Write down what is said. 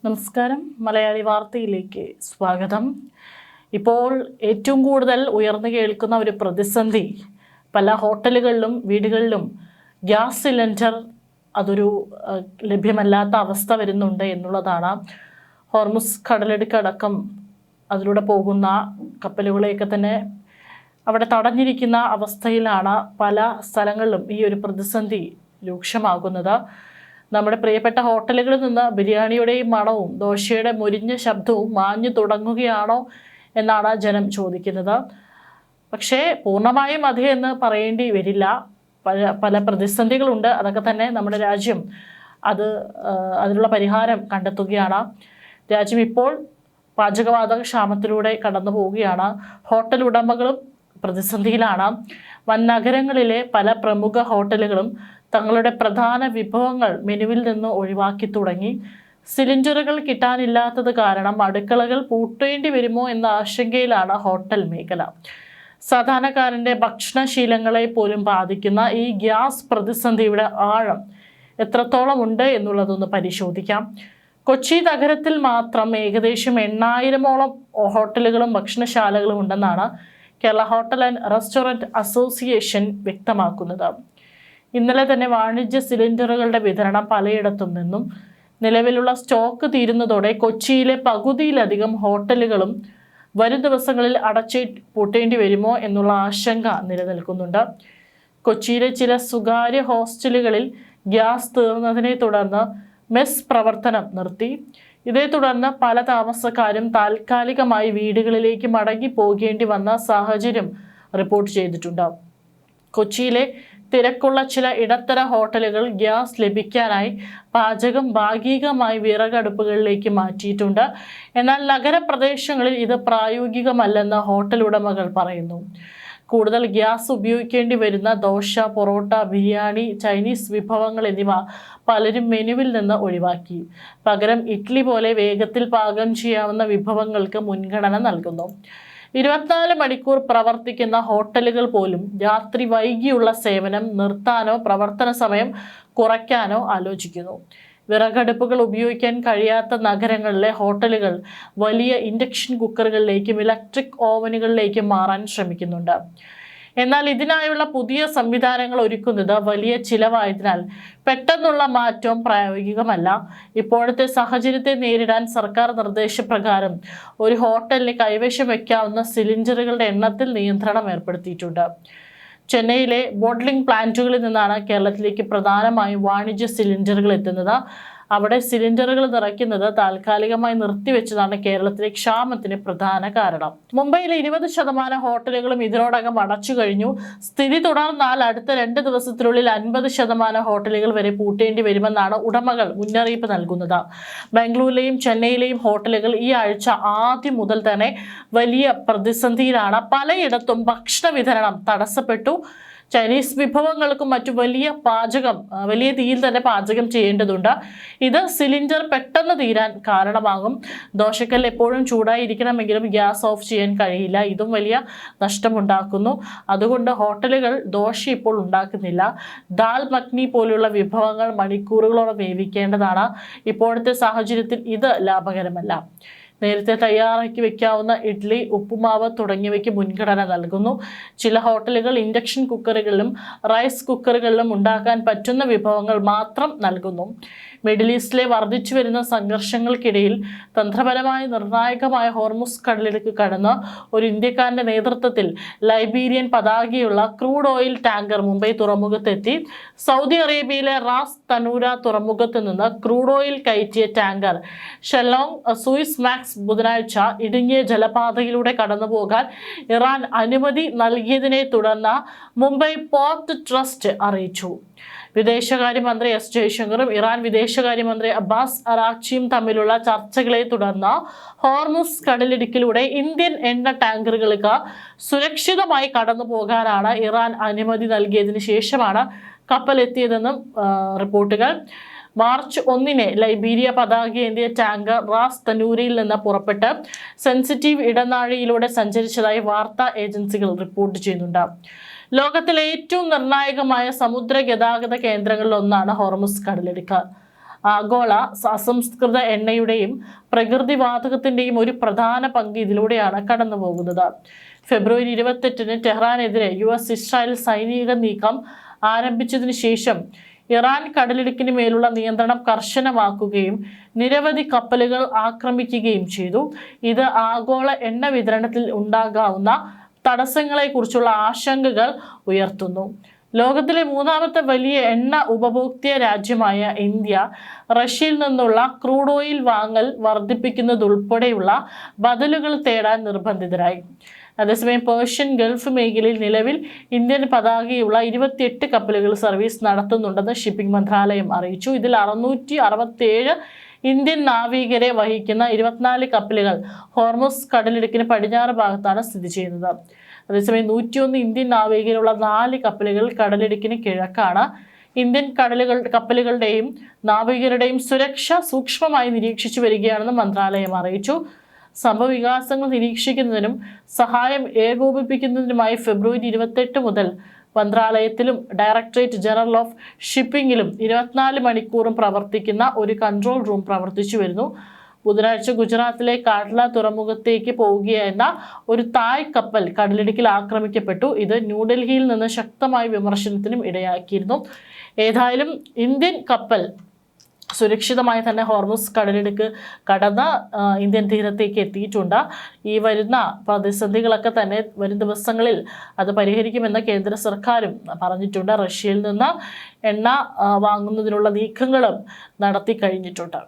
നമസ്കാരം. മലയാളി വാർത്തയിലേക്ക് സ്വാഗതം. ഇപ്പോൾ ഏറ്റവും കൂടുതൽ ഉയർന്നു കേൾക്കുന്ന ഒരു പ്രതിസന്ധി പല ഹോട്ടലുകളിലും വീടുകളിലും ഗ്യാസ് സിലിണ്ടർ അതൊരു ലഭ്യമല്ലാത്ത അവസ്ഥ വരുന്നുണ്ട് എന്നുള്ളതാണ്. ഹോർമുസ് കടലിടുക്കടക്കം അതിലൂടെ പോകുന്ന കപ്പലുകളെയൊക്കെ തന്നെ അവിടെ തടഞ്ഞിരിക്കുന്ന അവസ്ഥയിലാണ് പല സ്ഥലങ്ങളിലും ഈ ഒരു പ്രതിസന്ധി രൂക്ഷമാകുന്നത്. നമ്മുടെ പ്രിയപ്പെട്ട ഹോട്ടലുകളിൽ നിന്ന് ബിരിയാണിയുടെയും മണവും ദോശയുടെ മുരിഞ്ഞ ശബ്ദവും മാഞ്ഞു തുടങ്ങുകയാണോ എന്നാണ് ജനം ചോദിക്കുന്നത്. പക്ഷേ പൂർണ്ണമായും അത് എന്ന് പറയേണ്ടി വരില്ല. പല പ്രതിസന്ധികളുണ്ട്. അതൊക്കെ തന്നെ നമ്മുടെ രാജ്യം അതിനുള്ള പരിഹാരം കണ്ടെത്തുകയാണ്. രാജ്യം ഇപ്പോൾ പാചകവാതക ക്ഷാമത്തിലൂടെ കടന്നു പോവുകയാണ്. ഹോട്ടൽ ഉടമകളും പ്രതിസന്ധിയിലാണ്. വൻ നഗരങ്ങളിലെ പല പ്രമുഖ ഹോട്ടലുകളും തങ്ങളുടെ പ്രധാന വിഭവങ്ങൾ മെനുവിൽ നിന്ന് ഒഴിവാക്കി തുടങ്ങി. സിലിണ്ടറുകൾ കിട്ടാനില്ലാത്തത് കാരണം അടുക്കളകൾ പൂട്ടേണ്ടി വരുമോ എന്ന ആശങ്കയിലാണ് ഹോട്ടൽ മേഖല. സാധാരണക്കാരൻ്റെ ഭക്ഷണശീലങ്ങളെ പോലും ബാധിക്കുന്ന ഈ ഗ്യാസ് പ്രതിസന്ധിയുടെ ആഴം എത്രത്തോളം ഉണ്ട് എന്നുള്ളതൊന്ന് പരിശോധിക്കാം. കൊച്ചി നഗരത്തിൽ മാത്രം ഏകദേശം 8,000-ഓളം ഹോട്ടലുകളും ഭക്ഷണശാലകളും ഉണ്ടെന്നാണ് Kerala hotel and restaurant association വ്യക്തമാക്കുന്നത്. ഇന്നലെ തന്നെ വാണിജ്യ സിലിണ്ടറുകളുടെ വിതരണം പലയിടത്തും നിന്നും നിലവിലുള്ള സ്റ്റോക്ക് തീരുന്നതോടെ കൊച്ചിയിലെ പകുതിയിലധികം ഹോട്ടലുകളും വരും ദിവസങ്ങളിൽ പൂട്ടേണ്ടി വരുമോ എന്നുള്ള ആശങ്ക നിലനിൽക്കുന്നുണ്ട്. കൊച്ചിയിലെ ചില സ്വകാര്യ ഹോസ്റ്റലുകളിൽ ഗ്യാസ് തീർന്നതിനെ തുടർന്ന് മെസ് പ്രവർത്തനം നിർത്തി. ഇതേ തുടർന്ന് പല താമസക്കാരും താൽക്കാലികമായി വീടുകളിലേക്ക് മടങ്ങി പോകേണ്ടി വന്ന സാഹചര്യം റിപ്പോർട്ട് ചെയ്തിട്ടുണ്ട്. കൊച്ചിയിലെ തിരക്കുള്ള ചില ഇടത്തര ഹോട്ടലുകൾ ഗ്യാസ് ലഭിക്കാനായി പാചകം ഭാഗികമായി വിറകടുപ്പുകളിലേക്ക് മാറ്റിയിട്ടുണ്ട്. എന്നാൽ നഗരപ്രദേശങ്ങളിൽ ഇത് പ്രായോഗികമല്ലെന്ന് ഹോട്ടൽ ഉടമകൾ പറയുന്നു. കൂടുതൽ ഗ്യാസ് ഉപയോഗിക്കേണ്ടി വരുന്ന ദോശ, പൊറോട്ട, ബിരിയാണി, ചൈനീസ് വിഭവങ്ങൾ എന്നിവ പലരും മെനുവിൽ നിന്ന് ഒഴിവാക്കി. പകരം ഇഡ്ഡലി പോലെ വേഗത്തിൽ പാകം ചെയ്യാവുന്ന വിഭവങ്ങൾക്ക് മുൻഗണന നൽകുന്നു. 24 മണിക്കൂർ പ്രവർത്തിക്കുന്ന ഹോട്ടലുകൾ പോലും രാത്രി വൈകിയുള്ള സേവനം നിർത്താനോ പ്രവർത്തന സമയം കുറയ്ക്കാനോ ആലോചിക്കുന്നു. വിറകടുപ്പുകൾ ഉപയോഗിക്കാൻ കഴിയാത്ത നഗരങ്ങളിലെ ഹോട്ടലുകൾ വലിയ ഇൻഡക്ഷൻ കുക്കറുകളിലേക്കും ഇലക്ട്രിക് ഓവനുകളിലേക്കും മാറാൻ ശ്രമിക്കുന്നുണ്ട്. എന്നാൽ ഇതിനായുള്ള പുതിയ സംവിധാനങ്ങൾ ഒരുക്കുന്നത് വലിയ ചിലവായതിനാൽ പെട്ടെന്നുള്ള മാറ്റം പ്രായോഗികമല്ല. ഇപ്പോഴത്തെ സാഹചര്യത്തെ നേരിടാൻ സർക്കാർ നിർദ്ദേശപ്രകാരം ഒരു ഹോട്ടലിന് കൈവശം വയ്ക്കാവുന്ന സിലിണ്ടറുകളുടെ എണ്ണത്തിൽ നിയന്ത്രണം ഏർപ്പെടുത്തിയിട്ടുണ്ട്. ചെന്നൈയിലെ ബോട്ട്ലിംഗ് പ്ലാന്റുകളിൽ നിന്നാണ് കേരളത്തിലേക്ക് പ്രധാനമായും വാണിജ്യ സിലിണ്ടറുകൾ എത്തുന്നത്. അവിടെ സിലിണ്ടറുകൾ നിറയ്ക്കുന്നത് താൽക്കാലികമായി നിർത്തിവെച്ചതാണ് കേരളത്തിലെ ക്ഷാമത്തിന് പ്രധാന കാരണം. മുംബൈയിലെ 20% ഹോട്ടലുകളും ഇതിനോടകം അടച്ചു കഴിഞ്ഞു. സ്ഥിതി തുടർന്നാൽ അടുത്ത 2 ദിവസത്തിനുള്ളിൽ 50% ഹോട്ടലുകൾ വരെ പൂട്ടേണ്ടി വരുമെന്നാണ് ഉടമകൾ മുന്നറിയിപ്പ് നൽകുന്നത്. ബാംഗ്ലൂരിലെയും ചെന്നൈയിലെയും ഹോട്ടലുകൾ ഈ ആഴ്ച ആദ്യം മുതൽ തന്നെ വലിയ പ്രതിസന്ധിയിലാണ്. പലയിടത്തും ഭക്ഷണ വിതരണം തടസ്സപ്പെട്ടു. ചൈനീസ് വിഭവങ്ങൾക്കും മറ്റു വലിയ തീയിൽ തന്നെ പാചകം ചെയ്യേണ്ടതുണ്ട്. ഇത് സിലിണ്ടർ പെട്ടെന്ന് തീരാൻ കാരണമാകും. ദോശക്കല്ല് എപ്പോഴും ചൂടായിരിക്കണമെങ്കിലും ഗ്യാസ് ഓഫ് ചെയ്യാൻ കഴിയില്ല. ഇതും വലിയ നഷ്ടമുണ്ടാക്കുന്നു. അതുകൊണ്ട് ഹോട്ടലുകൾ ദോശ ഇപ്പോൾ ഉണ്ടാക്കുന്നില്ല. ദാൽ മഖ്നി പോലുള്ള വിഭവങ്ങൾ മണിക്കൂറുകളോളം വേവിക്കേണ്ടതാണ്. ഇപ്പോഴത്തെ സാഹചര്യത്തിൽ ഇത് ലാഭകരമല്ല. നേരത്തെ തയ്യാറാക്കി വെക്കാവുന്ന ഇഡ്ഡലി, ഉപ്പുമാവ് തുടങ്ങിയവയ്ക്ക് മുൻഗണന നൽകുന്നു. ചില ഹോട്ടലുകൾ ഇൻഡക്ഷൻ കുക്കറുകളിലും റൈസ് കുക്കറുകളിലും ഉണ്ടാക്കാൻ പറ്റുന്ന വിഭവങ്ങൾ മാത്രം നൽകുന്നു. മിഡിൽ ഈസ്റ്റിലെ വർദ്ധിച്ചു വരുന്ന സംഘർഷങ്ങൾക്കിടയിൽ തന്ത്രപരമായി നിർണായകമായ ഹോർമുസ് കടലിടുക്ക് കടന്ന് ഒരു ഇന്ത്യക്കാരന്റെ നേതൃത്വത്തിൽ ലൈബീരിയൻ പതാകയുള്ള ക്രൂഡ് ഓയിൽ ടാങ്കർ മുംബൈ തുറമുഖത്തെത്തി. സൗദി അറേബ്യയിലെ റാസ് തനൂര തുറമുഖത്ത് നിന്ന് ക്രൂഡ് ഓയിൽ കയറ്റിയ ടാങ്കർ ഷെല്ലോങ് സൂയിസ് മാക്സ് ബുധനാഴ്ച ഇടുങ്ങിയ ജലപാതയിലൂടെ കടന്നുപോകാൻ ഇറാൻ അനുമതി നൽകിയതിനെ തുടർന്ന് മുംബൈ പോർട്ട് ട്രസ്റ്റ് അറിയിച്ചു. വിദേശകാര്യമന്ത്രി എസ് ജയശങ്കറും ഇറാൻ വിദേശകാര്യമന്ത്രി അബ്ബാസ് അറാക്ചിയും തമ്മിലുള്ള ചർച്ചകളെ തുടർന്ന് ഹോർമുസ് കടലിടുക്കിലൂടെ ഇന്ത്യൻ എണ്ണ ടാങ്കറുകൾക്ക് സുരക്ഷിതമായി കടന്നു പോകാനാണ് ഇറാൻ അനുമതി നൽകിയതിനു ശേഷമാണ് കപ്പൽ എത്തിയതെന്നും റിപ്പോർട്ടുകൾ. മാർച്ച് 1 ലൈബീരിയ പതാകയേന്തിയ ടാങ്കർ റാസ് തനൂരയിൽ നിന്ന് പുറപ്പെട്ട് സെൻസിറ്റീവ് ഇടനാഴിയിലൂടെ സഞ്ചരിച്ചതായി വാർത്താ ഏജൻസികൾ റിപ്പോർട്ട് ചെയ്യുന്നുണ്ട്. ലോകത്തിലെ ഏറ്റവും നിർണായകമായ സമുദ്ര ഗതാഗത കേന്ദ്രങ്ങളിൽ ഒന്നാണ് ഹോർമുസ് കടലിടുക്ക്. ആഗോള അസംസ്കൃത എണ്ണയുടെയും പ്രകൃതിവാതകത്തിൻ്റെയും ഒരു പ്രധാന പങ്ക് ഇതിലൂടെയാണ് കടന്നു പോകുന്നത്. ഫെബ്രുവരി 28-ന് ടെഹ്റാനെതിരെ US ഇസ്രായേൽ സൈനിക നീക്കം ആരംഭിച്ചതിന് ശേഷം ഇറാൻ കടലിടുക്കിന് മേലുള്ള നിയന്ത്രണം കർശനമാക്കുകയും നിരവധി കപ്പലുകൾ ആക്രമിക്കുകയും ചെയ്തു. ഇത് ആഗോള എണ്ണ വിതരണത്തിൽ ഉണ്ടാകാവുന്ന തടസ്സങ്ങളെക്കുറിച്ചുള്ള ആശങ്കകൾ ഉയർത്തുന്നു. ലോകത്തിലെ മൂന്നാമത്തെ വലിയ എണ്ണ ഉപഭോക്തൃ രാജ്യമായ ഇന്ത്യ റഷ്യയിൽ നിന്നുള്ള ക്രൂഡ് ഓയിൽ വാങ്ങൽ വർദ്ധിപ്പിക്കുന്നതുൾപ്പെടെയുള്ള ബദലുകൾ തേടാൻ നിർബന്ധിതരായി. അതേസമയം പേർഷ്യൻ ഗൾഫ് മേഖലയിൽ നിലവിൽ ഇന്ത്യൻ പതാകയുള്ള 28 കപ്പലുകൾ സർവീസ് നടത്തുന്നുണ്ടെന്ന് ഷിപ്പിംഗ് മന്ത്രാലയം അറിയിച്ചു. ഇതിൽ 667 ഇന്ത്യൻ നാവികരെ വഹിക്കുന്ന 24 കപ്പലുകൾ ഹോർമുസ് കടലിടുക്കിന് പടിഞ്ഞാറ് ഭാഗത്താണ് സ്ഥിതി ചെയ്യുന്നത്. അതേസമയം 101 ഇന്ത്യൻ നാവികരുള്ള 4 കപ്പലുകൾ കടലിടുക്കിന് കിഴക്കാണ്. ഇന്ത്യൻ കപ്പലുകളുടെയും നാവികരുടെയും സുരക്ഷ സൂക്ഷ്മമായി നിരീക്ഷിച്ചു വരികയാണെന്ന് മന്ത്രാലയം അറിയിച്ചു. സംഭവ വികാസങ്ങൾ നിരീക്ഷിക്കുന്നതിനും സഹായം ഏകോപിപ്പിക്കുന്നതിനുമായി ഫെബ്രുവരി 28 മുതൽ മന്ത്രാലയത്തിലും ഡയറക്ടറേറ്റ് ജനറൽ ഓഫ് ഷിപ്പിംഗിലും 24 മണിക്കൂറും പ്രവർത്തിക്കുന്ന ഒരു കൺട്രോൾ റൂം പ്രവർത്തിച്ചു വരുന്നു. ബുധനാഴ്ച ഗുജറാത്തിലെ കാട്ല തുറമുഖത്തേക്ക് പോവുകയായിരുന്ന ഒരു തായ് കപ്പൽ കടലിടുക്കിൽ ആക്രമിക്കപ്പെട്ടു. ഇത് ന്യൂഡൽഹിയിൽ നിന്ന് ശക്തമായ വിമർശനത്തിനും ഇടയാക്കിയിരുന്നു. ഏതായാലും ഇന്ത്യൻ കപ്പൽ സുരക്ഷിതമായി തന്നെ ഹോർമുസ് കടലിടുക്ക് കടന്ന് ഇന്ത്യൻ തീരത്തേക്ക് എത്തിയിട്ടുണ്ട്. ഈ വരുന്ന പ്രതിസന്ധികളൊക്കെ തന്നെ വരും ദിവസങ്ങളിൽ അത് പരിഹരിക്കുമെന്ന് കേന്ദ്ര സർക്കാരും പറഞ്ഞിട്ടുണ്ട്. റഷ്യയിൽ നിന്ന് എണ്ണ വാങ്ങുന്നതിനുള്ള നീക്കങ്ങളും നടത്തി കഴിഞ്ഞിട്ടുണ്ട്.